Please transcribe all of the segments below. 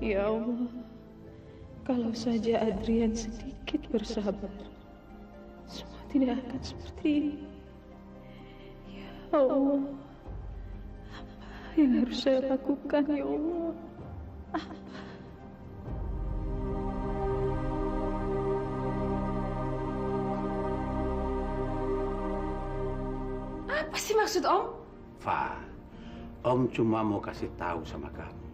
Ya Allah, kalau saja Adrian sedikit bersabar, semua tidak akan seperti ini. Ya Allah, apa yang harus saya lakukan, ya Allah? Apa sih maksud Om? Fa, Om cuma mau kasih tahu sama kamu.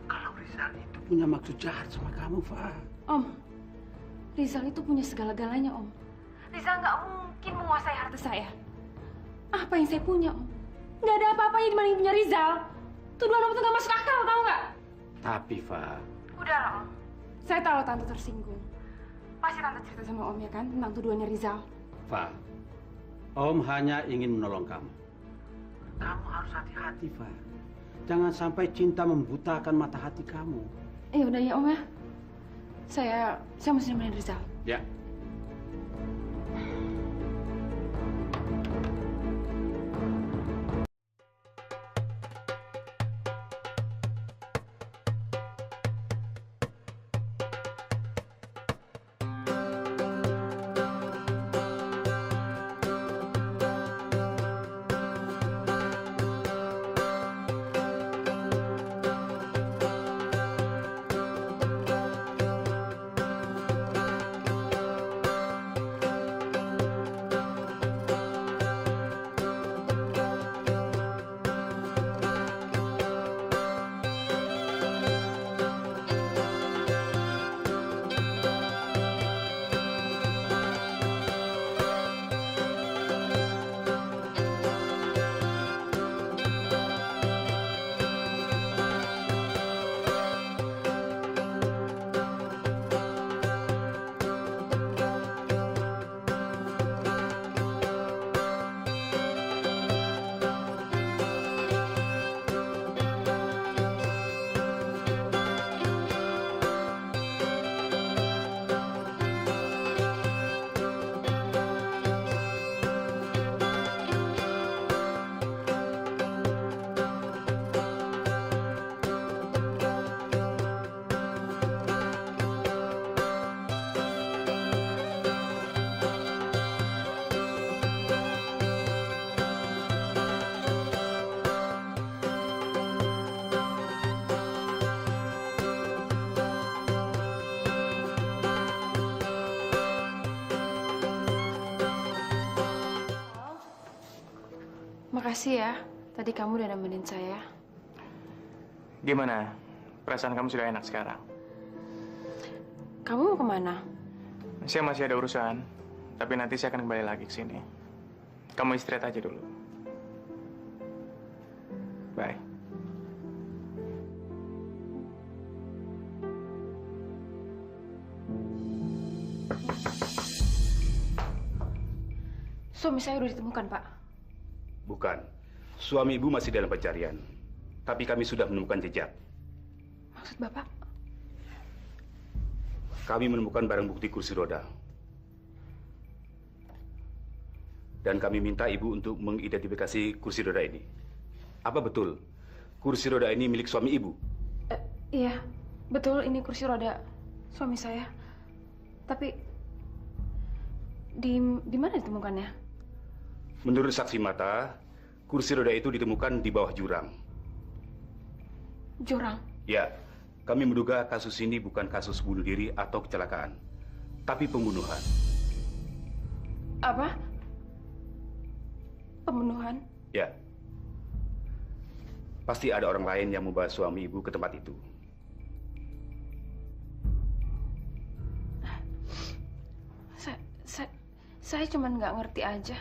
Kalau Rizal itu punya maksud jahat sama kamu, Fa. Om, Rizal itu punya segala-galanya, Om. Rizal nggak mungkin menguasai harta saya. Apa yang saya punya, Om? Nggak ada apa-apanya dibanding punya Rizal. Tuduhan Om itu nggak masuk akal, tahu nggak? Tapi, Fa... Udahlah, Om. Saya tahu Tante tersinggung. Pasti Tante cerita sama Om ya kan tentang tuduhannya Rizal. Fa, Om hanya ingin menolong kamu. Kamu harus hati-hati, Fa. Jangan sampai cinta membutakan mata hati kamu. Udah ya, Om ya. Saya mesti nemenin Rizal. Ya. Makasih ya, tadi kamu udah nemenin saya. Gimana? Perasaan kamu sudah enak sekarang? Kamu mau kemana? Saya masih ada urusan, tapi nanti saya akan kembali lagi ke sini. Kamu istirahat aja dulu. Bye. Suami saya udah ditemukan, Pak. Bukan. Suami ibu masih dalam pencarian. Tapi kami sudah menemukan jejak. Maksud Bapak? Kami menemukan barang bukti kursi roda. Dan kami minta ibu untuk mengidentifikasi kursi roda ini. Apa betul kursi roda ini milik suami ibu? Iya, betul ini kursi roda suami saya. Tapi di mana ditemukannya? Menurut saksi mata, kursi roda itu ditemukan di bawah jurang. Jurang? Ya, kami menduga kasus ini bukan kasus bunuh diri atau kecelakaan, tapi pembunuhan. Apa? Pembunuhan? Ya. Pasti ada orang lain yang membawa suami ibu ke tempat itu. Saya cuma nggak ngerti aja.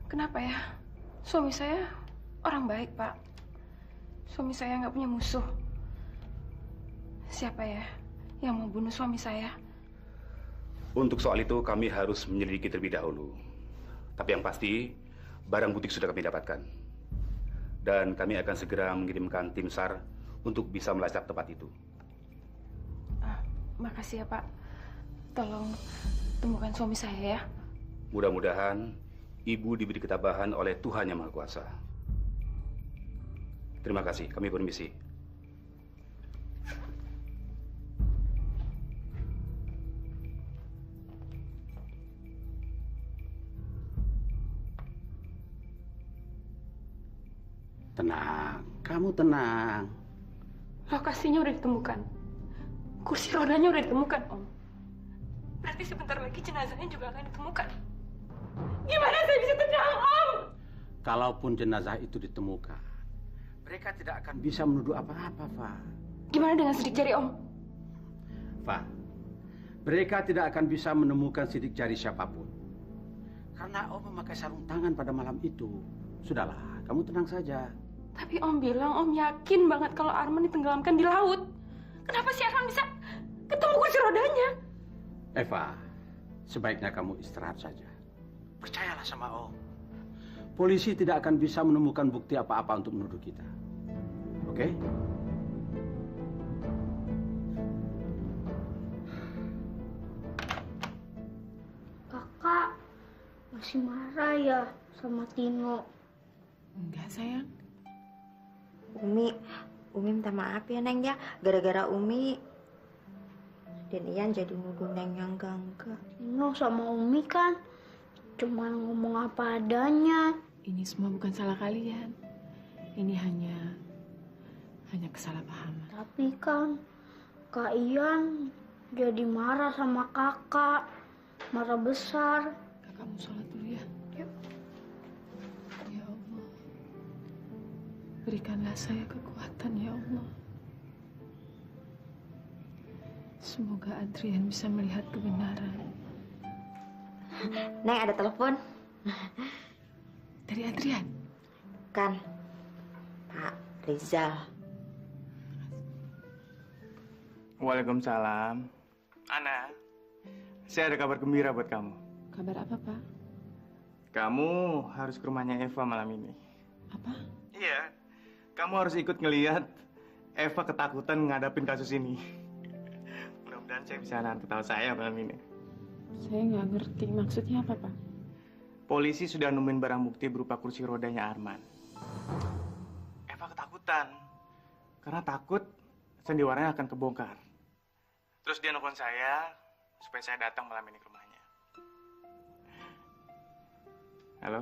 Kenapa ya? Suami saya orang baik, Pak. Suami saya nggak punya musuh. Siapa ya yang mau bunuh suami saya? Untuk soal itu kami harus menyelidiki terlebih dahulu. Tapi yang pasti, barang bukti sudah kami dapatkan. Dan kami akan segera mengirimkan tim SAR untuk bisa melacak tempat itu. Makasih ya, Pak. Tolong temukan suami saya ya. Mudah-mudahan ibu diberi ketabahan oleh Tuhan Yang Maha Kuasa. Terima kasih, kami permisi. Tenang, kamu tenang. Lokasinya udah ditemukan. Kursi rodanya udah ditemukan, Om. Berarti sebentar lagi jenazahnya juga akan ditemukan. Gimana saya bisa tenang, Om? Kalaupun jenazah itu ditemukan, mereka tidak akan bisa menuduh apa-apa, Fa. Gimana dengan sidik jari, Om? Fa, mereka tidak akan bisa menemukan sidik jari siapapun. Karena Om memakai sarung tangan pada malam itu. Sudahlah, kamu tenang saja. Tapi Om bilang Om yakin banget kalau Arman ditenggelamkan di laut. Kenapa si Arman bisa ketemu kursi rodanya? Eva, sebaiknya kamu istirahat saja. Percayalah sama Om. Polisi tidak akan bisa menemukan bukti apa-apa untuk menuduh kita. Oke? Kakak masih marah ya sama Tino? Enggak, sayang. Umi minta maaf ya Neng ya, gara-gara Umi dan Ian jadi nuduh Neng yang enggak. Tino sama Umi kan cuma ngomong apa adanya. Ini semua bukan salah kalian. Ini hanya kesalahpahaman. Tapi kan Kak Ian jadi marah sama kakak, marah besar. Kakakmu sholat dulu ya. Yuk. Ya Allah, berikanlah saya kekuatan ya Allah. Semoga Adrian bisa melihat kebenaran. Neng ada telepon. Dari Adrian? Kan, Pak Rizal. Waalaikumsalam. Ana, saya ada kabar gembira buat kamu. Kabar apa, Pak? Kamu harus ke rumahnya Eva malam ini. Apa? Iya, kamu harus ikut ngelihat Eva ketakutan ngadapin kasus ini. Mudah-mudahan saya bisa nahan ketawa saya malam ini. Saya nggak ngerti maksudnya apa, Pak? Polisi sudah nemuin barang bukti berupa kursi rodanya Arman. Eva ketakutan karena takut sandiwaranya akan kebongkar. Terus dia nelfon saya supaya saya datang malam ini ke rumahnya. Halo,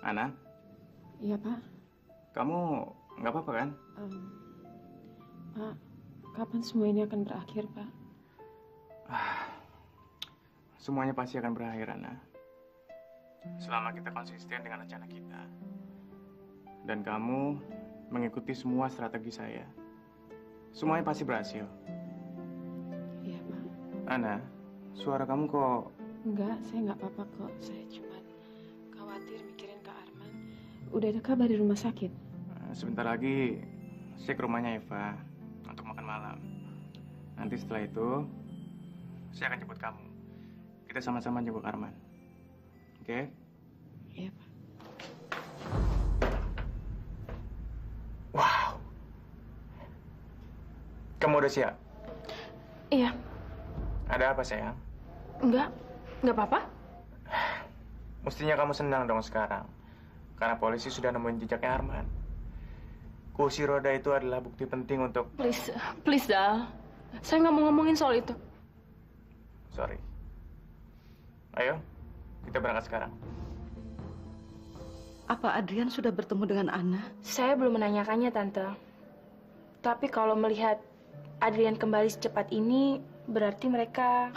Ana? Iya, Pak. Kamu nggak apa-apa kan? Pak, kapan semua ini akan berakhir, Pak? Semuanya pasti akan berakhir, Ana. Selama kita konsisten dengan rencana kita. Dan kamu mengikuti semua strategi saya. Semuanya pasti berhasil. Iya, Pak. Ana, suara kamu kok... Enggak, saya nggak apa-apa kok. Saya cuma khawatir mikirin Kak Arman. Udah ada kabar di rumah sakit? Sebentar lagi saya ke rumahnya Eva untuk makan malam. Nanti setelah itu saya akan jemput kamu. Kita sama-sama jemput Arman. Oke? Iya, Pak. Wow. Kamu udah siap? Iya. Ada apa, sayang? Enggak apa-apa. Mestinya kamu senang dong sekarang. Karena polisi sudah nemuin jejaknya Arman. Kursi roda itu adalah bukti penting untuk... Please, Dal. Saya nggak mau ngomongin soal itu. Sorry. Ayo, kita berangkat sekarang. Apa Adrian sudah bertemu dengan Ana? Saya belum menanyakannya, Tante. Tapi kalau melihat Adrian kembali secepat ini, berarti mereka...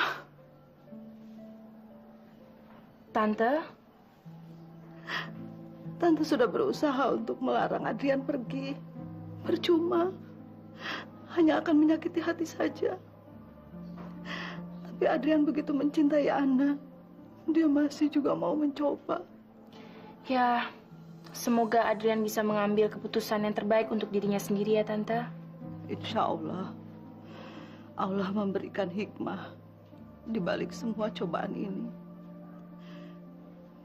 Tante? Tante sudah berusaha untuk melarang Adrian pergi. Percuma. Hanya akan menyakiti hati saja. Tapi Adrian begitu mencintai Ana. Dia masih juga mau mencoba. Ya, semoga Adrian bisa mengambil keputusan yang terbaik untuk dirinya sendiri ya, Tante. Insya Allah. Allah memberikan hikmah di balik semua cobaan ini.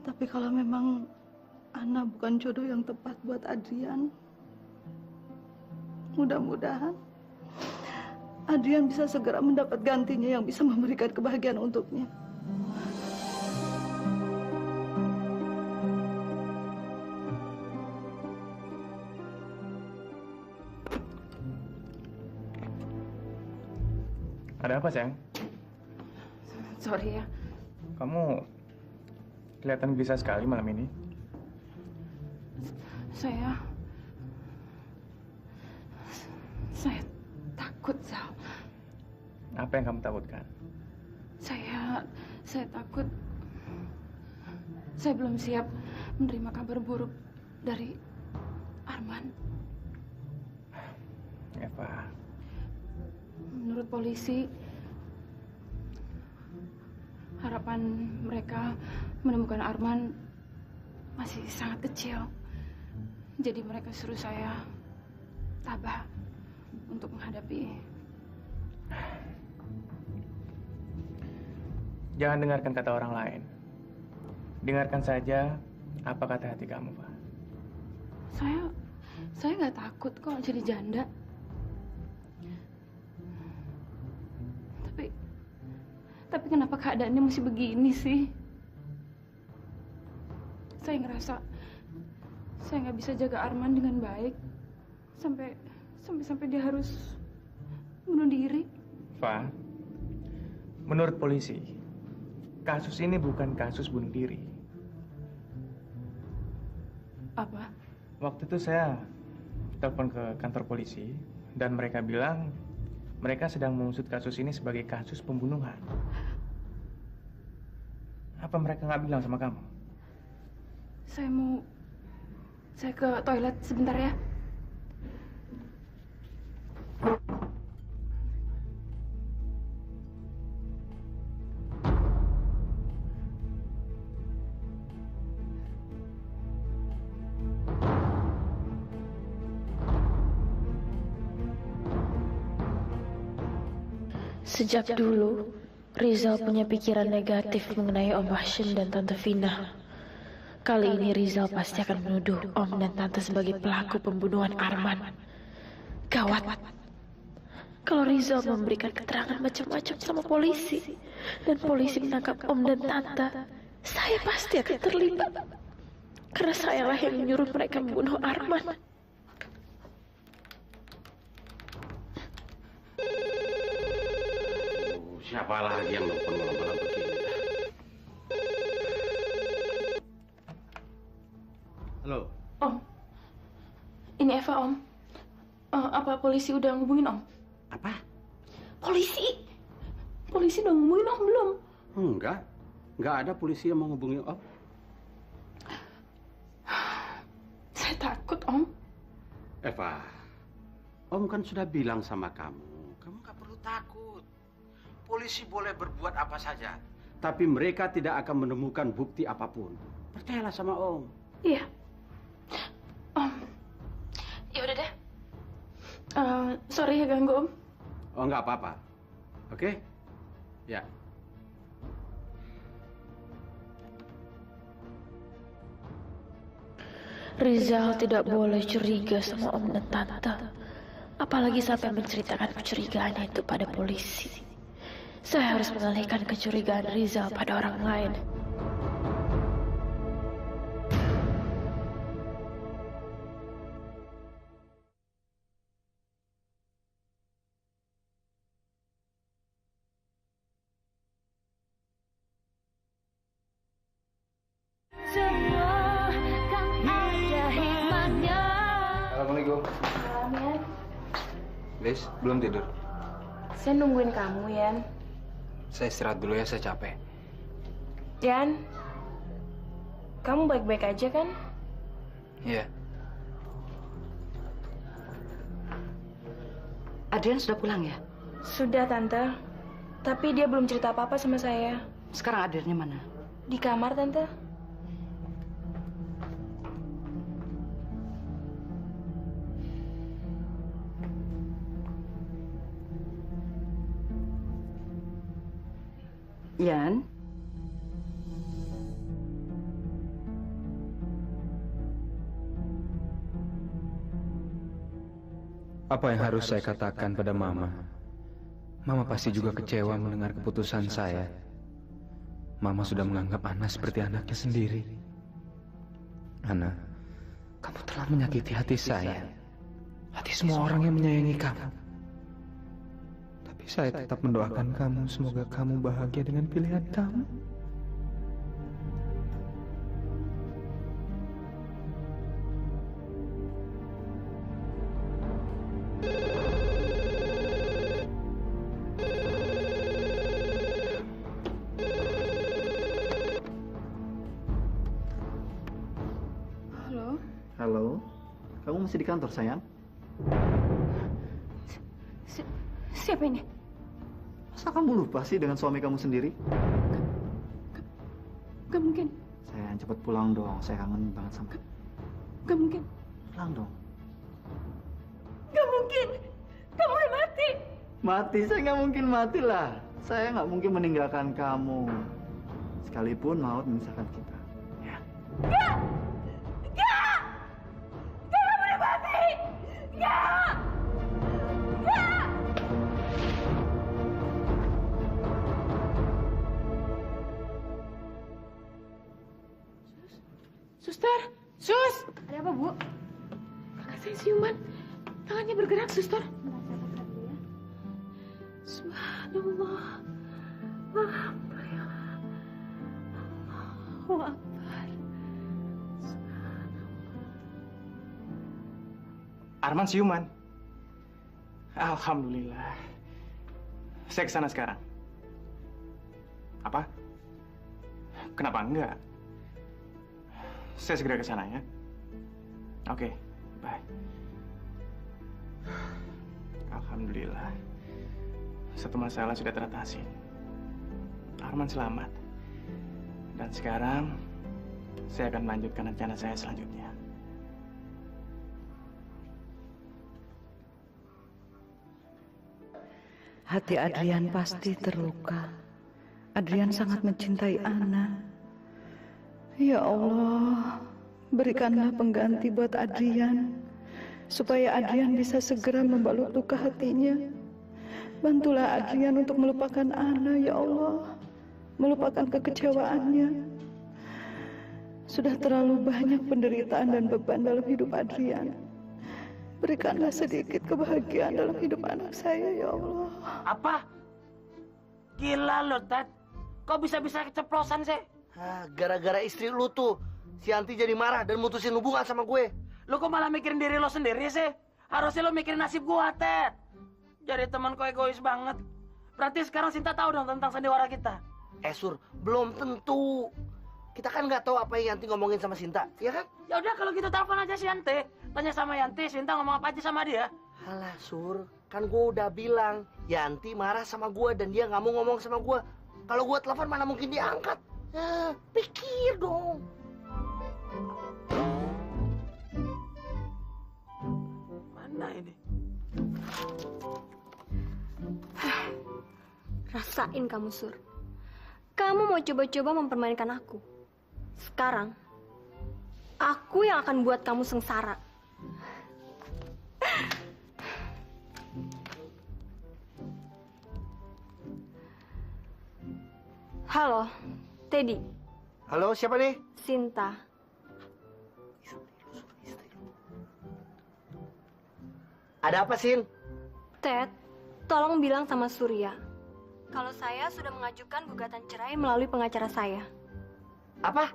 Tapi kalau memang Ana bukan jodoh yang tepat buat Adrian, mudah-mudahan Adrian bisa segera mendapat gantinya yang bisa memberikan kebahagiaan untuknya. Ada apa, sayang? Sorry ya. Kamu kelihatan gelisah sekali malam ini. Saya takut, Zal. Apa yang kamu takutkan? Saya takut saya belum siap menerima kabar buruk dari Arman. Eva. Menurut polisi, harapan mereka menemukan Arman masih sangat kecil. Jadi mereka suruh saya tabah untuk menghadapi. Jangan dengarkan kata orang lain. Dengarkan saja apa kata hati kamu, Pak. Saya nggak takut kok jadi janda. Tapi kenapa keadaannya mesti begini sih? Saya ngerasa saya nggak bisa jaga Arman dengan baik sampai dia harus bunuh diri. Fa, menurut polisi, kasus ini bukan kasus bunuh diri. Apa? Waktu itu saya telepon ke kantor polisi dan mereka bilang mereka sedang mengusut kasus ini sebagai kasus pembunuhan. Apa mereka nggak bilang sama kamu? Saya ke toilet sebentar ya. Sejak dulu, Rizal punya pikiran negatif mengenai Om Hashim dan Tante Vina. Kali ini Rizal pasti akan menuduh Om dan Tante sebagai pelaku pembunuhan Arman. Gawat. Kalau Rizal memberikan keterangan macam-macam sama polisi, dan polisi menangkap Om dan Tante, saya pasti akan terlibat. Karena sayalah yang menyuruh mereka membunuh Arman. Siapa lagi yang nelfon malam-malam begini? Halo. Om, ini Eva, Om. Apa polisi udah ngubungin Om? Apa? Polisi udah ngubungin Om belum? Enggak ada polisi yang mau ngubungi Om. Saya takut, Om. Eva, Om kan sudah bilang sama kamu nggak perlu takut. Polisi boleh berbuat apa saja, tapi mereka tidak akan menemukan bukti apapun. Percayalah sama Om. Iya. Om, ya udah deh. Sorry ya ganggu Om. Oh, nggak apa-apa. Oke? Ya. Rizal tidak boleh curiga sama Om dan Tante. Apalagi sampai menceritakan kecurigaannya itu pada polisi. Saya harus mengalihkan kecurigaan Rizal pada orang lain. Assalamualaikum. Malam, Yan. Liz, belum tidur? Saya nungguin kamu, Yan. Saya istirahat dulu ya, saya capek. Yan, kamu baik-baik aja kan? Iya. Adrian sudah pulang ya? Sudah, Tante. Tapi dia belum cerita apa-apa sama saya. Sekarang Adriannya mana? Di kamar, Tante. Yan? Apa yang harus saya katakan pada Mama? Mama pasti juga kecewa mendengar keputusan saya. Mama sudah menganggap Ana seperti anaknya sendiri. Ana, kamu telah menyakiti hati saya. Hati semua orang yang menyayangi kamu. Tapi saya tetap mendoakan kamu, semoga kamu bahagia dengan pilihan kamu. Kamu masih di kantor, sayang? Siapa ini? Masa kamu lupa sih dengan suami kamu sendiri? Gak mungkin. Sayang, cepet pulang dong. Saya kangen banget sama kamu. Gak mungkin. Pulang dong. Gak mungkin. Kamu udah mati. Mati? Saya nggak mungkin mati lah. Saya nggak mungkin meninggalkan kamu. Sekalipun maut memisahkan kita. Ya. Gak! Gak! Gak, kamu udah mati! Gak! Gak! Suster! Sus! Ada apa, Bu? Kakak saya siuman. Tangannya bergerak, suster. Subhanallah. Akbar ya. Allahu Akbar. Arman siuman. Alhamdulillah. Saya ke sana sekarang. Apa? Kenapa enggak? Saya segera ke sana ya. Oke, bye. Alhamdulillah. Satu masalah sudah teratasi. Arman selamat. Dan sekarang saya akan melanjutkan rencana saya selanjutnya. Hati Adrian pasti terluka. Adrian sangat mencintai Ana. Ya Allah, berikanlah pengganti buat Adrian, supaya Adrian bisa segera membalut luka hatinya. Bantulah Adrian untuk melupakan Ana, ya Allah, melupakan kekecewaannya. Sudah terlalu banyak penderitaan dan beban dalam hidup Adrian. Berikanlah sedikit kebahagiaan dalam hidup anak saya, ya Allah. Apa? Gila lo, Ted. Kok bisa-bisa keceplosan sih? Gara-gara istri lu tuh, si Yanti jadi marah dan mutusin hubungan sama gue. Lu kok malah mikirin diri lo sendiri sih? Harusnya lo mikirin nasib gua, Ted. Jadi teman kok egois banget. Berarti sekarang Sinta tahu dong tentang sandiwara kita. Sur, belum tentu. Kita kan nggak tahu apa yang Yanti ngomongin sama Sinta, ya kan? Ya udah kalau gitu telepon aja si Yanti. Tanya sama Yanti, Sinta ngomong apa aja sama dia. Alah, Sur, kan gue udah bilang Yanti marah sama gue dan dia nggak mau ngomong sama gue. Kalau gue telepon mana mungkin diangkat. Ya, pikir dong. Mana ini? Rasain kamu, Sur. Kamu mau coba-coba mempermainkan aku. Sekarang, aku yang akan buat kamu sengsara. Halo, Teddy. Halo, siapa nih? Sinta. Ada apa, Sin? Ted, tolong bilang sama Surya kalau saya sudah mengajukan gugatan cerai melalui pengacara saya. Apa?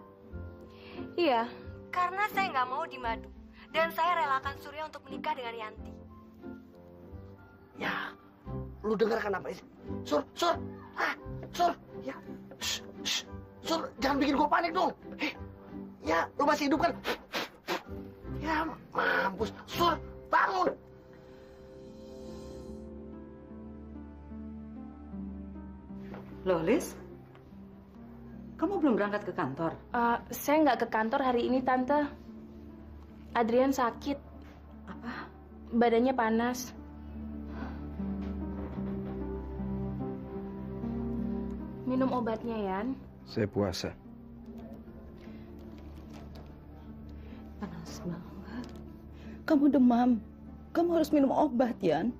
Iya, karena saya nggak mau dimadu. Dan saya relakan Surya untuk menikah dengan Yanti. Ya, lu dengarkan apa ini? Sur, ya. Sur, jangan bikin gua panik dong. Ya, lu masih hidup kan? Ya, mampus. Sur, bangun. Loh, Lis? Kamu belum berangkat ke kantor? Saya nggak ke kantor hari ini, Tante. Adrian sakit. Apa? Badannya panas. Minum obatnya, Yan. Saya puasa. Panas banget. Kamu demam. Kamu harus minum obat, Yan.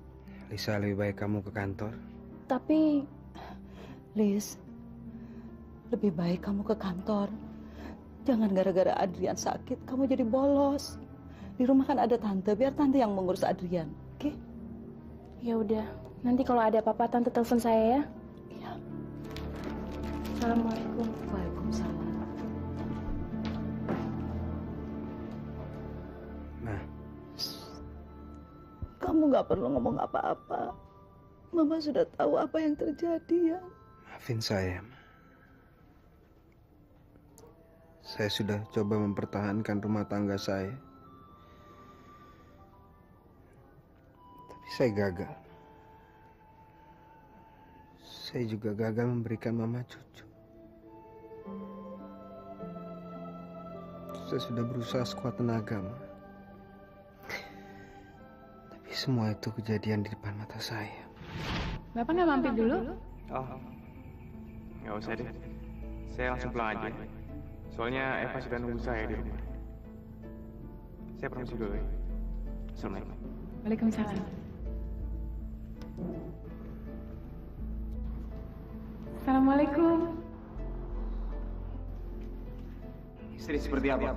Lisa, lebih baik kamu ke kantor. Tapi, Lis, lebih baik kamu ke kantor. Jangan gara-gara Adrian sakit, kamu jadi bolos. Di rumah kan ada tante, biar tante yang mengurus Adrian, oke? Ya udah, nanti kalau ada apa-apa tante telepon saya ya. Iya. Assalamualaikum. Waalaikumsalam. Nah, kamu nggak perlu ngomong apa-apa. Mama sudah tahu apa yang terjadi, ya. maafin saya. Saya sudah coba mempertahankan rumah tangga saya. Saya gagal. Saya juga gagal memberikan mama cucu. Saya sudah berusaha sekuat tenaga, Ma. Tapi semua itu kejadian di depan mata saya. Bapak nggak mampir dulu? Oh, nggak usah deh. Saya langsung pulang aja. Soalnya Eva sudah nunggu saya di rumah. Saya permisi dulu ya. Assalamualaikum. Waalaikumsalam. Assalamualaikum. Istri seperti apa?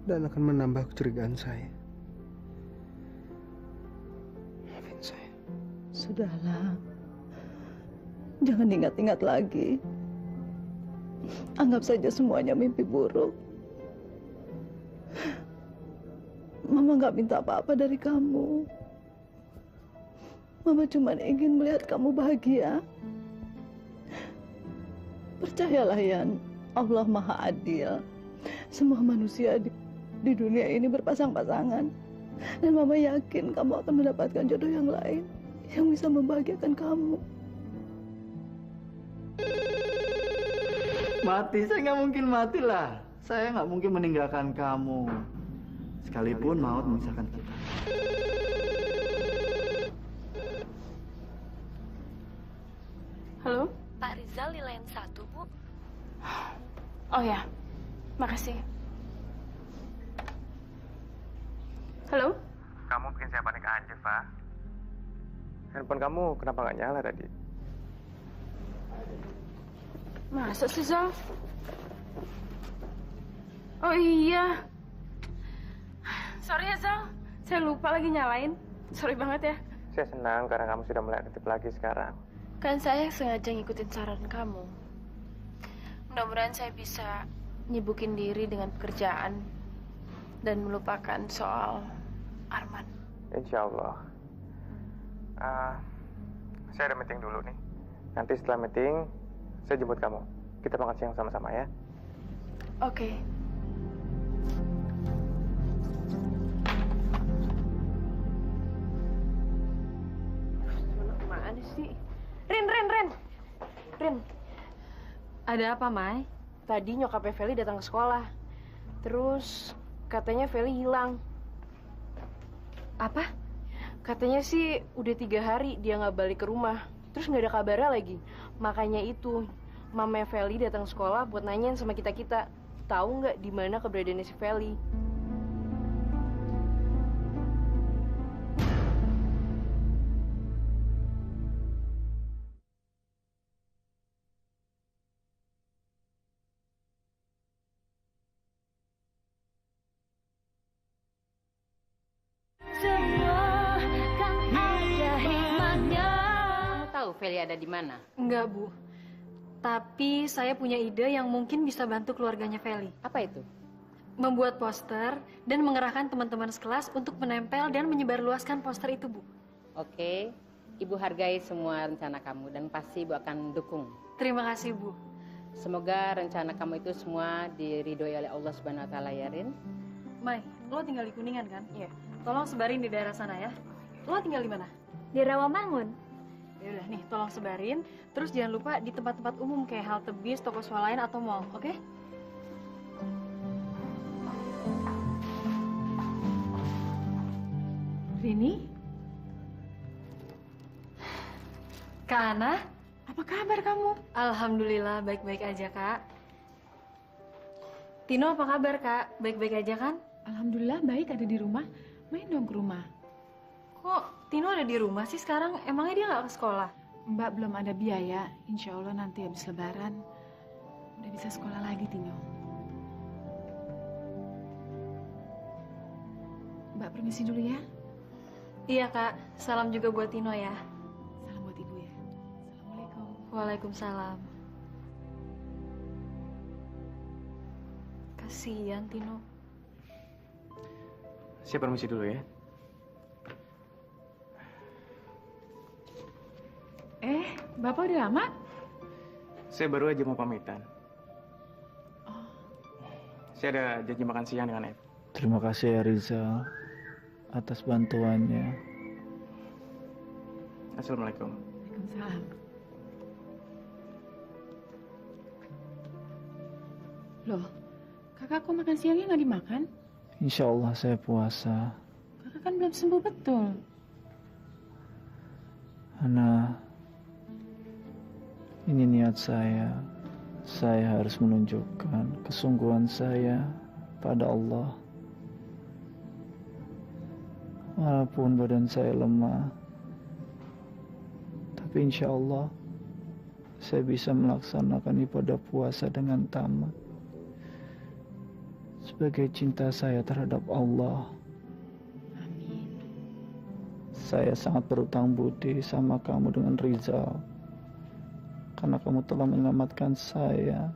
Dan akan menambah kecurigaan saya. Maafin saya. Sudahlah. Jangan ingat-ingat lagi. Anggap saja semuanya mimpi buruk. Mama nggak minta apa-apa dari kamu. Mama cuma ingin melihat kamu bahagia. Percayalah, Yan, Allah Maha Adil. Semua manusia di dunia ini berpasang-pasangan. Dan Mama yakin kamu akan mendapatkan jodoh yang lain yang bisa membahagiakan kamu. Mati, saya nggak mungkin mati lah. Saya nggak mungkin meninggalkan kamu. Sekalipun maut memisahkan kita. Halo? Pak Rizal di lain 1, Bu. Oh ya, makasih. Halo? Kamu bikin saya panik aja, Pak. Handphone kamu kenapa nggak nyala tadi? Masa sih, Zal? Oh iya. Sorry ya, Zal. Saya lupa lagi nyalain. Sorry banget ya. Saya senang karena kamu sudah mulai aktif lagi sekarang. Kan saya sengaja ngikutin saran kamu. Mudah-mudahan saya bisa nyibukin diri dengan pekerjaan dan melupakan soal Arman. Insya Allah. Saya ada meeting dulu nih. Nanti setelah meeting, saya jemput kamu. Kita makan siang sama-sama ya. Oke. Mana sih? Rin. Ada apa, Mai? Tadi nyokapnya Feli datang ke sekolah. Terus katanya Feli hilang. Apa? Katanya sih udah 3 hari dia nggak balik ke rumah. Terus nggak ada kabarnya lagi. Makanya itu, mamanya Feli datang sekolah buat nanyain sama kita-kita. Tahu nggak di mana keberadaannya si Feli? Feli ada di mana? Enggak, Bu. Tapi saya punya ide yang mungkin bisa bantu keluarganya Feli. Apa itu? Membuat poster dan mengerahkan teman-teman sekelas untuk menempel dan menyebarluaskan poster itu, Bu. Oke, Ibu hargai semua rencana kamu dan pasti Ibu akan dukung. Terima kasih, Bu. Semoga rencana kamu itu semua diridhoi oleh Allah Subhanahu wa taala ya, Rin. Mai, lo tinggal di Kuningan kan? Iya. Tolong sebarin di daerah sana ya. Lo tinggal di mana? Di Rawamangun. Ya udah nih, tolong sebarin. Terus jangan lupa di tempat-tempat umum kayak halte bis, toko swalayan atau mall, oke? Rini? Kak Ana? Apa kabar kamu? Alhamdulillah, baik-baik aja, Kak. Tino, apa kabar, Kak? Baik-baik aja kan? Alhamdulillah baik, ada di rumah. Main dong ke rumah. Kok Tino ada di rumah sih sekarang? Emangnya dia nggak ke sekolah? Mbak belum ada biaya. Insya Allah nanti habis lebaran udah bisa sekolah lagi, Tino. Mbak permisi dulu ya. Iya, Kak. Salam juga buat Tino ya. Salam buat Ibu ya. Assalamualaikum. Waalaikumsalam. Kasihan Tino. Saya permisi dulu ya. Bapak udah lama? Saya baru aja mau pamitan. Saya ada janji makan siang dengan Eva. Terima kasih ya Rizal atas bantuannya. Assalamualaikum. Waalaikumsalam. Loh, kakak kok makan siangnya nggak dimakan? Insya Allah saya puasa. Kakak kan belum sembuh betul. Ana, ini niat saya. Saya harus menunjukkan kesungguhan saya pada Allah. Walaupun badan saya lemah, tapi insya Allah saya bisa melaksanakan ibadah puasa dengan tamat. Sebagai cinta saya terhadap Allah. Amin. Saya sangat berutang budi sama kamu dengan Rizal. Karena kamu telah menyelamatkan saya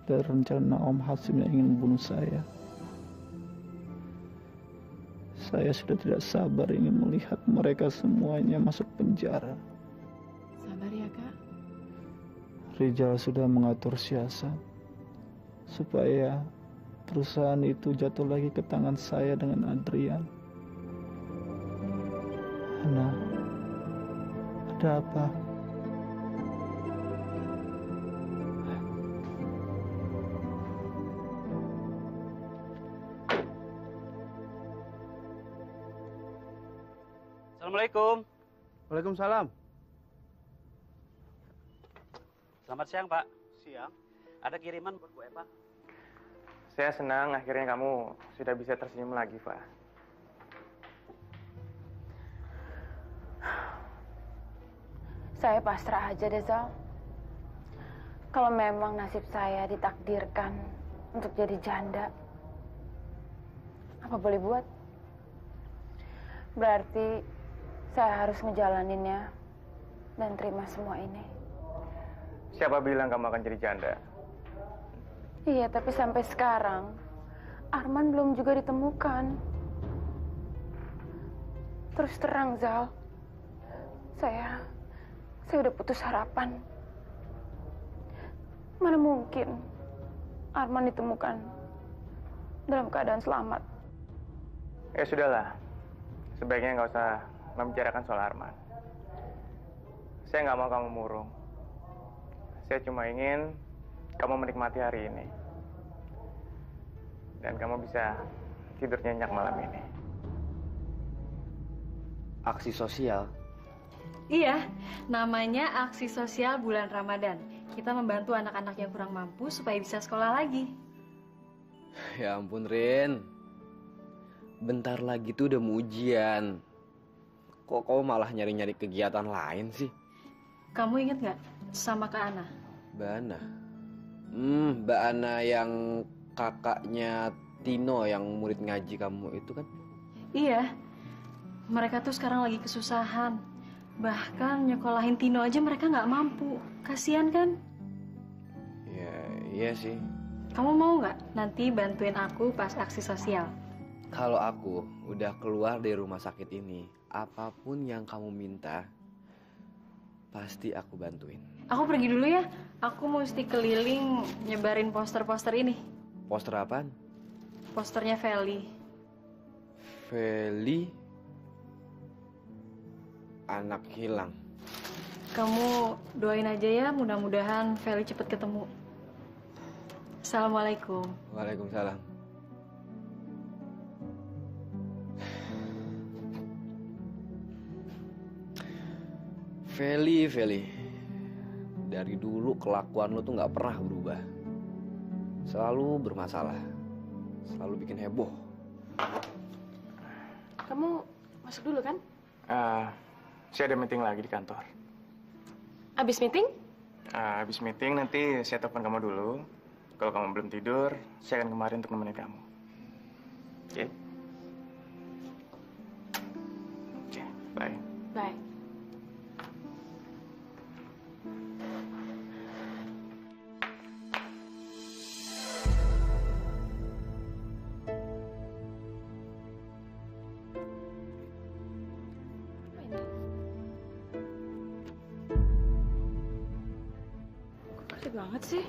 dari rencana Om Hasim yang ingin membunuh saya. Saya sudah tidak sabar ingin melihat mereka semuanya masuk penjara. Sabar ya, Kak. Rizal sudah mengatur siasat supaya perusahaan itu jatuh lagi ke tangan saya dengan Adrian. Ana, ada apa? Assalamualaikum. Waalaikumsalam. Selamat siang, Pak. Siang. Ada kiriman buat Bu Eva. Saya senang akhirnya kamu sudah bisa tersenyum lagi, Pak. Saya pasrah aja deh, Zal. Kalau memang nasib saya ditakdirkan untuk jadi janda, apa boleh buat? Berarti saya harus ngejalaninnya dan terima semua ini. Siapa bilang kamu akan jadi janda? Iya, tapi sampai sekarang Arman belum juga ditemukan. Terus terang, Zal, saya udah putus harapan. Mana mungkin Arman ditemukan dalam keadaan selamat. Ya sudahlah, sebaiknya nggak usah membicarakan soal Arman. Saya nggak mau kamu murung. Saya cuma ingin kamu menikmati hari ini. Dan kamu bisa tidur nyenyak malam ini. Aksi sosial? Iya, namanya aksi sosial bulan Ramadan. Kita membantu anak-anak yang kurang mampu supaya bisa sekolah lagi. Ya ampun, Rin. Bentar lagi tuh udah mau ujian. Kok kau malah nyari-nyari kegiatan lain sih? Kamu inget nggak sama Kak Ana? Mbak Ana? Mbak Ana yang kakaknya Tino yang murid ngaji kamu itu kan? Iya, mereka tuh sekarang lagi kesusahan. Bahkan nyekolahin Tino aja mereka nggak mampu. Kasian kan? Ya, iya sih. Kamu mau nggak nanti bantuin aku pas aksi sosial? Kalau aku udah keluar dari rumah sakit ini, apapun yang kamu minta, pasti aku bantuin. Aku pergi dulu ya. Aku mesti keliling nyebarin poster-poster ini. Poster apaan? Posternya Feli. Feli anak hilang. Kamu doain aja ya, mudah-mudahan Feli cepet ketemu. Assalamualaikum. Waalaikumsalam. Feli. Dari dulu kelakuan lu tuh nggak pernah berubah. Selalu bermasalah. Selalu bikin heboh. Kamu masuk dulu kan? Saya ada meeting lagi di kantor. Abis meeting? Habis meeting nanti saya telepon kamu dulu. Kalau kamu belum tidur, saya akan kemari untuk nemenin kamu. Oke? Oke, bye. Bye. Kok banget sih?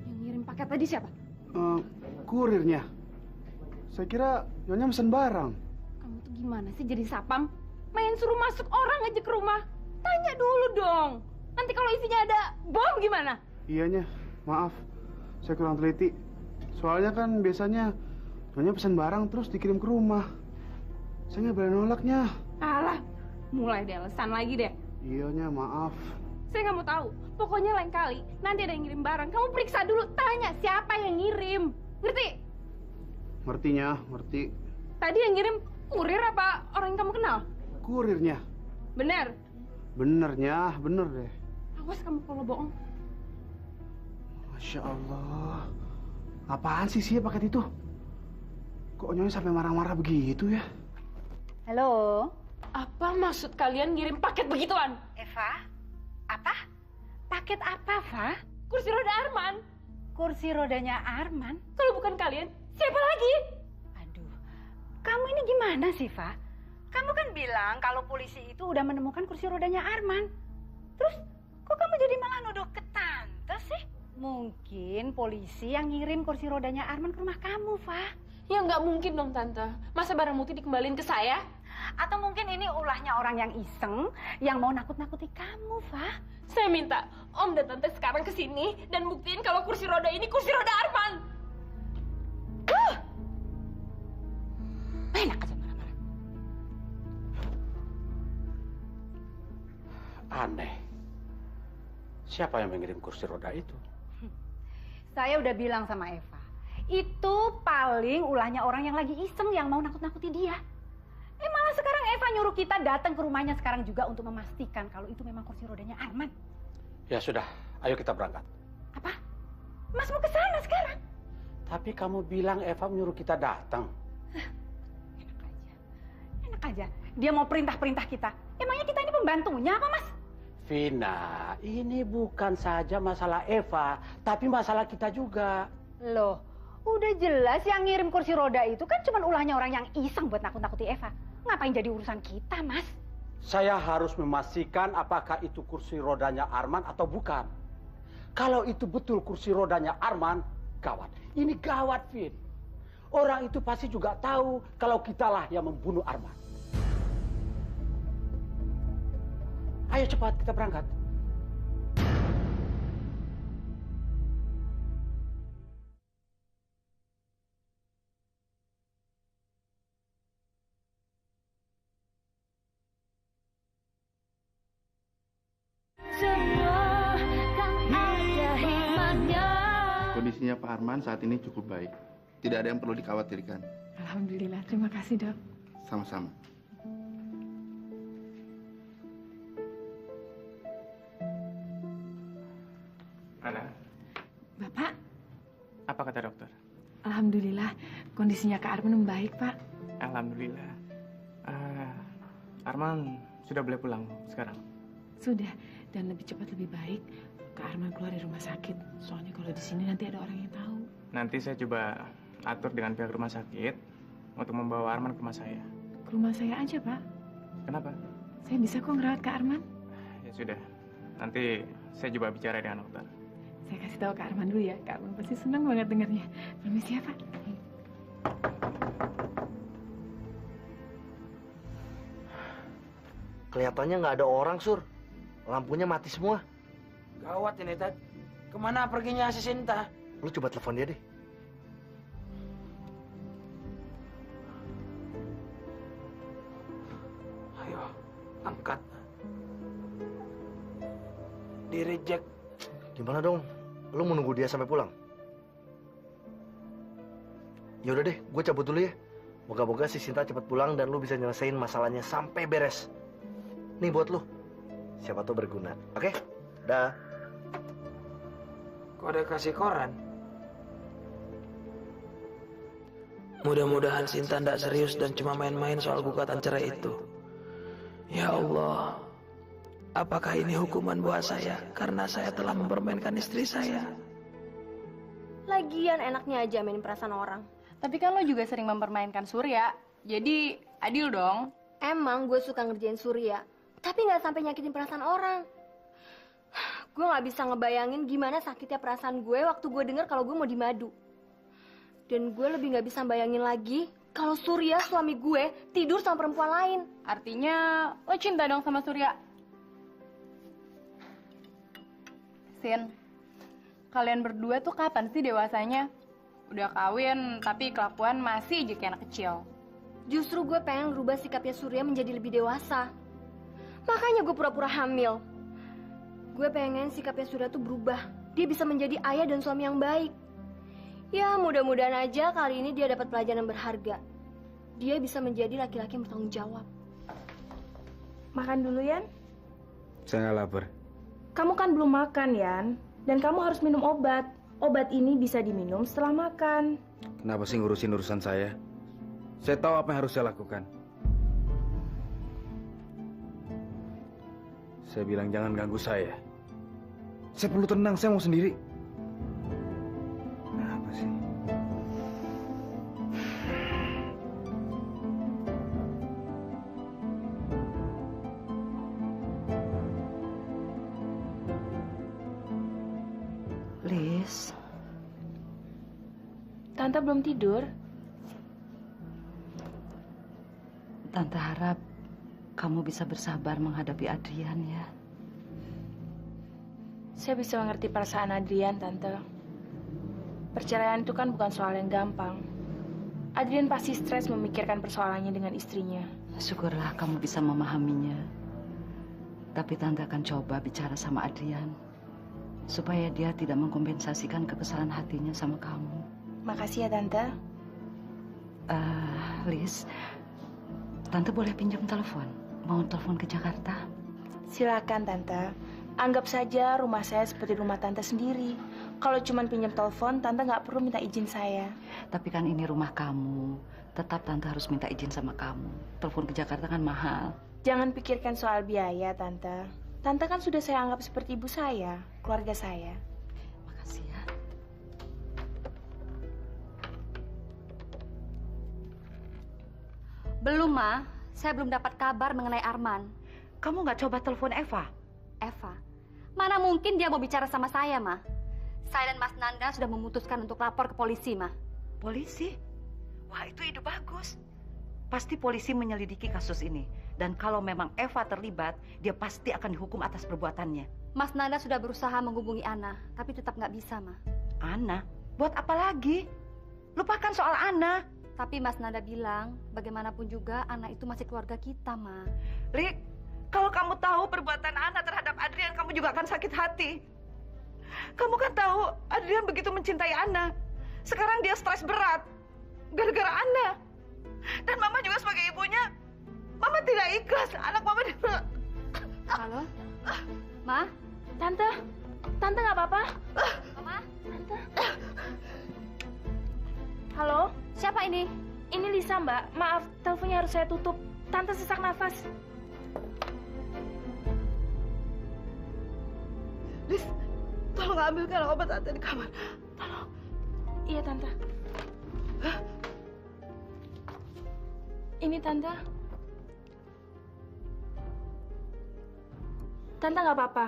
Yang ngirim paket tadi siapa? Kurirnya. Saya kira Nyonya mesen barang. Kamu tuh gimana sih jadi sapam? Main suruh masuk orang aja ke rumah. Tanya dulu dong. Nanti kalau isinya ada bom gimana? Iyanya, maaf. Saya kurang teliti. Soalnya kan biasanya Nyonya pesan barang terus dikirim ke rumah. Saya nggak boleh nolaknya. Alah, mulai deh alasan lagi deh. Iyanya, maaf. Saya nggak mau tahu. Pokoknya lain kali nanti ada yang ngirim barang, kamu periksa dulu, tanya siapa yang ngirim. Ngerti? Ngertinya, ngerti. Tadi yang ngirim kurir apa orang yang kamu kenal? Kurirnya. Bener? Benernya, bener deh. Awas kamu kalau bohong. Masya Allah. Apaan sih paket itu? Kok Nyonya sampai marah-marah begitu ya? Halo? Apa maksud kalian ngirim paket begituan? Eva? Apa? Paket apa, Fa? Kursi roda Arman. Kursi rodanya Arman? Kalau bukan kalian, siapa lagi? Aduh, kamu ini gimana sih, Fa? Kamu kan bilang kalau polisi itu udah menemukan kursi rodanya Arman. Terus, kok kamu jadi malah nuduh ke tante sih? Mungkin polisi yang ngirim kursi rodanya Arman ke rumah kamu, Fa. Ya nggak mungkin dong, Tante. Masa barang Muti dikembaliin ke saya? Atau mungkin ini ulahnya orang yang iseng, yang mau nakut-nakuti kamu, Fa. Saya minta Om dan Tante sekarang ke sini dan buktiin kalau kursi roda ini kursi roda Arman. Enak aja marah-marah. Aneh. Siapa yang mengirim kursi roda itu? Saya udah bilang sama Eva, itu paling ulahnya orang yang lagi iseng yang mau nakut-nakuti dia. Malah sekarang Eva nyuruh kita datang ke rumahnya sekarang juga untuk memastikan kalau itu memang kursi rodanya Arman. Ya sudah, ayo kita berangkat. Apa? Mas mau ke sana sekarang? Tapi kamu bilang Eva menyuruh kita datang. Enak aja. Dia mau perintah-perintah kita. Emangnya kita ini pembantunya apa, Mas? Vina, ini bukan saja masalah Eva, tapi masalah kita juga. Loh, udah jelas yang ngirim kursi roda itu kan cuma ulahnya orang yang iseng buat nakut-nakuti Eva. Ngapain jadi urusan kita, Mas? Saya harus memastikan apakah itu kursi rodanya Arman atau bukan. Kalau itu betul kursi rodanya Arman, gawat. Ini gawat, Vin. Orang itu pasti juga tahu kalau kitalah yang membunuh Arman. Ayo cepat, kita berangkat. Kondisinya Pak Arman saat ini cukup baik. Tidak ada yang perlu dikhawatirkan. Alhamdulillah, terima kasih, Dok. Sama-sama. Ana, Bapak, apa kata dokter? alhamdulillah kondisinya Kak Arman membaik, Pak. Alhamdulillah. Arman sudah boleh pulang sekarang. Sudah, dan lebih cepat lebih baik Kak Arman keluar dari rumah sakit. Soalnya kalau di sini nanti ada orang yang tahu. Nanti saya coba atur dengan pihak rumah sakit untuk membawa Arman ke rumah saya. Ke rumah saya aja, Pak. Kenapa? Saya bisa kok ngerawat Kak Arman. Ya sudah, nanti saya coba bicara dengan dokter. Saya kasih tahu Kak Arman dulu ya. Kak Arman pasti senang banget dengarnya. Permisi ya, Pak. Kelihatannya nggak ada orang, Sur. Lampunya mati semua. Gawat ini, Ted. Kemana perginya si Sinta? Lu coba telepon dia deh. Ayo, angkat. Di-reject. Gimana dong? Lu mau nunggu dia sampai pulang? Ya udah deh, gue cabut dulu ya. Moga-moga si Sinta cepat pulang dan lu bisa nyelesain masalahnya sampai beres. Nih buat lu. Siapa tuh berguna. Oke? Dah. Kok ada kasih koran? Mudah-mudahan Sinta tidak serius dan cuma main-main soal gugatan cerai itu. Ya Allah, apakah ini hukuman buat saya karena saya telah mempermainkan istri saya? Lagian enaknya aja mainin perasaan orang. Tapi kan lo juga sering mempermainkan Surya. Jadi adil dong. Emang gue suka ngerjain Surya, tapi nggak sampai nyakitin perasaan orang. Gue nggak bisa ngebayangin gimana sakitnya perasaan gue waktu gue denger kalau gue mau dimadu. Dan gue lebih nggak bisa bayangin lagi kalau Surya, suami gue, tidur sama perempuan lain. Artinya lo cinta dong sama Surya. Sin, kalian berdua tuh kapan sih dewasanya? Udah kawin, tapi kelakuan masih aja kayak anak kecil. Justru gue pengen ngerubah sikapnya Surya menjadi lebih dewasa. Makanya gue pura-pura hamil. Gue pengen sikapnya Surya tuh berubah. Dia bisa menjadi ayah dan suami yang baik. Ya, mudah-mudahan aja kali ini dia dapat pelajaran yang berharga. Dia bisa menjadi laki-laki yang bertanggung jawab. Makan dulu, Yan. Saya nggak lapar. Kamu kan belum makan, Yan. Dan kamu harus minum obat. Obat ini bisa diminum setelah makan. Kenapa sih ngurusin urusan saya? Saya tahu apa yang harus saya lakukan. Saya bilang jangan ganggu saya. Saya perlu tenang, saya mau sendiri. Apa sih? Lis. Tante belum tidur? Tante harap kamu bisa bersabar menghadapi Adrian ya. Saya bisa mengerti perasaan Adrian, Tante. Perceraian itu kan bukan soal yang gampang. Adrian pasti stres memikirkan persoalannya dengan istrinya. Syukurlah kamu bisa memahaminya. Tapi Tante akan coba bicara sama Adrian. Supaya dia tidak mengkompensasikan kekesalan hatinya sama kamu. Makasih ya, Tante. Lis, Tante boleh pinjam telepon? Mau telepon ke Jakarta? Silakan, Tante. Anggap saja rumah saya seperti rumah Tante sendiri. Kalau cuma pinjam telepon, Tante nggak perlu minta izin saya. Tapi kan ini rumah kamu. Tetap Tante harus minta izin sama kamu. Telepon ke Jakarta kan mahal. Jangan pikirkan soal biaya, Tante. Tante kan sudah saya anggap seperti ibu saya, keluarga saya. Makasih ya. Belum, Ma. Saya belum dapat kabar mengenai Arman. Kamu nggak coba telepon Eva? Eva? Mana mungkin dia mau bicara sama saya, Ma. Saya dan Mas Nanda sudah memutuskan untuk lapor ke polisi, Ma. Polisi? Wah, itu ide bagus. Pasti polisi menyelidiki kasus ini. Dan kalau memang Eva terlibat, dia pasti akan dihukum atas perbuatannya. Mas Nanda sudah berusaha menghubungi Ana, tapi tetap nggak bisa, Ma. Ana? Buat apa lagi? Lupakan soal Ana. Tapi Mas Nanda bilang, bagaimanapun juga Ana itu masih keluarga kita, Ma. Rik, kalau kamu tahu perbuatan Ana terhadap Adrian, kamu juga akan sakit hati. Kamu kan tahu Adrian begitu mencintai Ana. Sekarang dia stres berat. Gara-gara Ana. Dan Mama juga sebagai ibunya, Mama tidak ikhlas. Anak Mama juga. Halo? Ma? Tante? Tante nggak apa-apa? Mama? Tante? Halo? Siapa ini? Ini Lisa, Mbak. Maaf, teleponnya harus saya tutup. Tante sesak nafas. Lis, tolong ambilkan obat Tante di kamar. Tolong. Iya, Tante. Ini, Tante. Tante nggak apa-apa.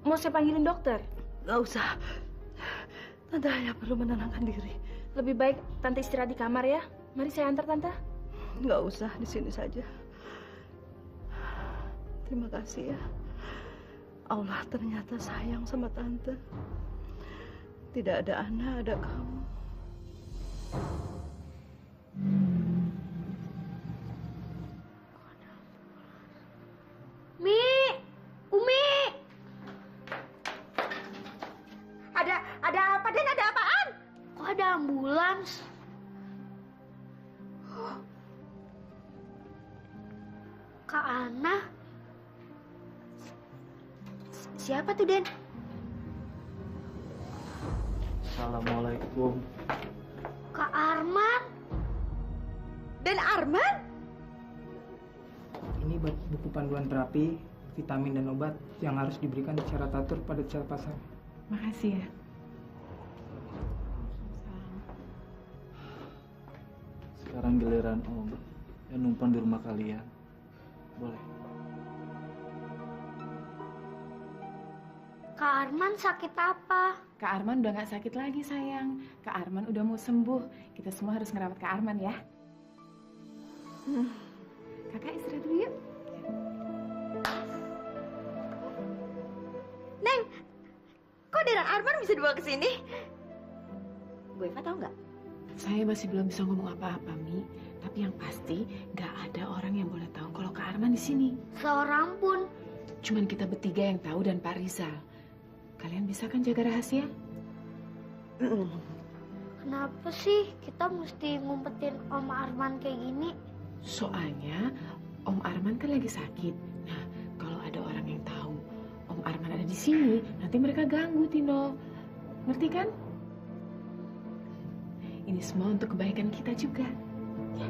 Mau saya panggilin dokter? Nggak usah. Tante hanya perlu menenangkan diri. Lebih baik Tante istirahat di kamar ya. Mari saya antar, Tante. Nggak usah, di sini saja. Terima kasih ya. Allah ternyata sayang sama Tante. Tidak ada Ana, ada kamu. Mi! Umi! Ada apa, Den? Ada apaan? Kok ada ambulans? Kak Ana? Siapa tuh, Den? Assalamualaikum. Kak Arman? Den Arman? Ini buku panduan terapi, vitamin dan obat yang harus diberikan secara teratur pada setiap pasien. Makasih ya. Sekarang giliran Om yang numpang di rumah kalian. Boleh. Kak Arman sakit apa? Kak Arman udah nggak sakit lagi sayang. Kak Arman udah mau sembuh. Kita semua harus ngerawat Kak Arman ya. Kakak istirahat dulu yuk. Neng, kok Diran Arman bisa dibawa ke sini? Bu Eva tahu nggak? Saya masih belum bisa ngomong apa-apa, Mi. Tapi yang pasti nggak ada orang yang boleh tahu kalau Kak Arman di sini. Seorang pun. Cuman kita bertiga yang tahu dan Pak Rizal. Kalian bisa kan jaga rahasia? Kenapa sih kita mesti ngumpetin Om Arman kayak gini? Soalnya Om Arman kan lagi sakit. Nah, kalau ada orang yang tahu Om Arman ada di sini, nanti mereka ganggu, Tino. Ngerti kan? Ini semua untuk kebaikan kita juga. Ya.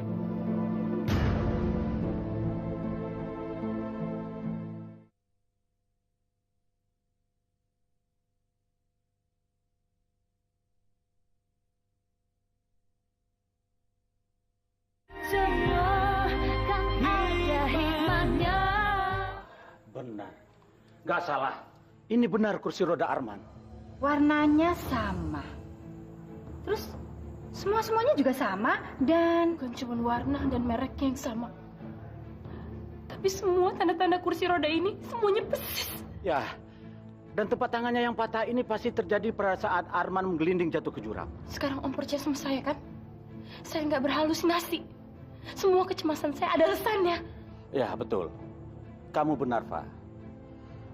Benar. Nggak salah. Ini benar kursi roda Arman. Warnanya sama. Terus semuanya juga sama dan bukan cuma warna dan mereknya yang sama. Tapi semua tanda-tanda kursi roda ini semuanya persis. Ya. Dan tempat tangannya yang patah ini pasti terjadi pada saat Arman menggelinding jatuh ke jurang. Sekarang Om percaya sama saya kan? Saya nggak berhalusinasi. Semua kecemasan saya ada alasannya. Ya, betul. Kamu benar, Fa.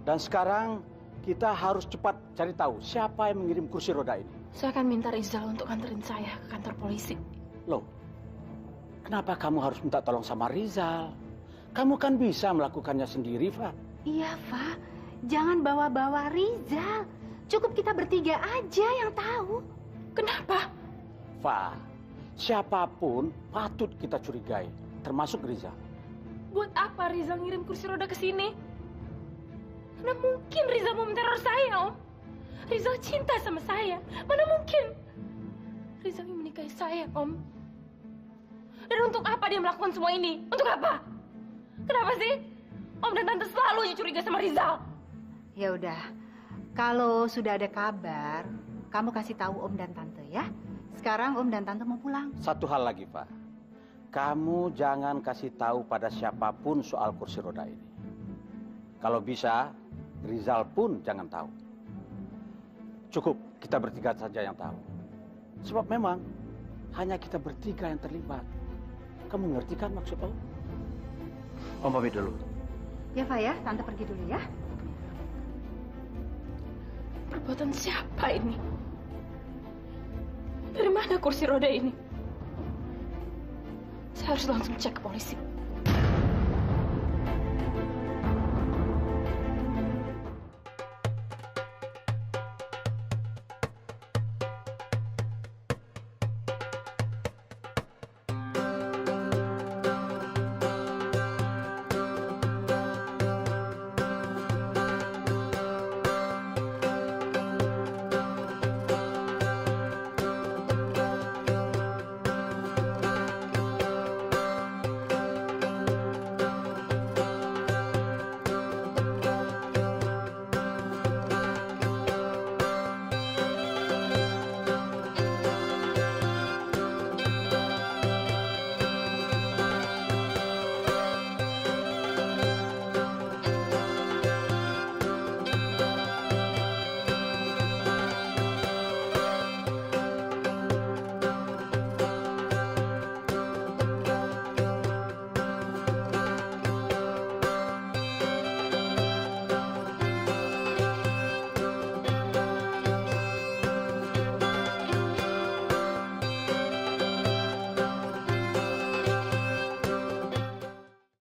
Dan sekarang kita harus cepat cari tahu siapa yang mengirim kursi roda ini. Saya akan minta Rizal untuk anterin saya ke kantor polisi. Loh, kenapa kamu harus minta tolong sama Rizal? Kamu kan bisa melakukannya sendiri, Fa. Iya, Fa. Jangan bawa-bawa Rizal. Cukup kita bertiga aja yang tahu. Kenapa? Fa, siapapun patut kita curigai, termasuk Rizal. Buat apa Rizal ngirim kursi roda ke sini? Mana mungkin Rizal mau meneror saya, Om? Rizal cinta sama saya. Mana mungkin? Rizal ingin menikahi saya, Om. Dan untuk apa dia melakukan semua ini? Untuk apa? Kenapa sih? Om dan Tante selalu aja curiga sama Rizal. Ya udah, kalau sudah ada kabar, kamu kasih tahu Om dan Tante ya. Sekarang Om dan Tante mau pulang. Satu hal lagi, Pak. Kamu jangan kasih tahu pada siapapun soal kursi roda ini. Kalau bisa, Rizal pun jangan tahu. Cukup kita bertiga saja yang tahu. Sebab memang hanya kita bertiga yang terlibat. Kamu ngerti kan maksud Om? Om pamit dulu. Ya, Pak ya, Tante pergi dulu ya. Perbuatan siapa ini? Dari mana kursi roda ini? Saya harus langsung cek ke polisi.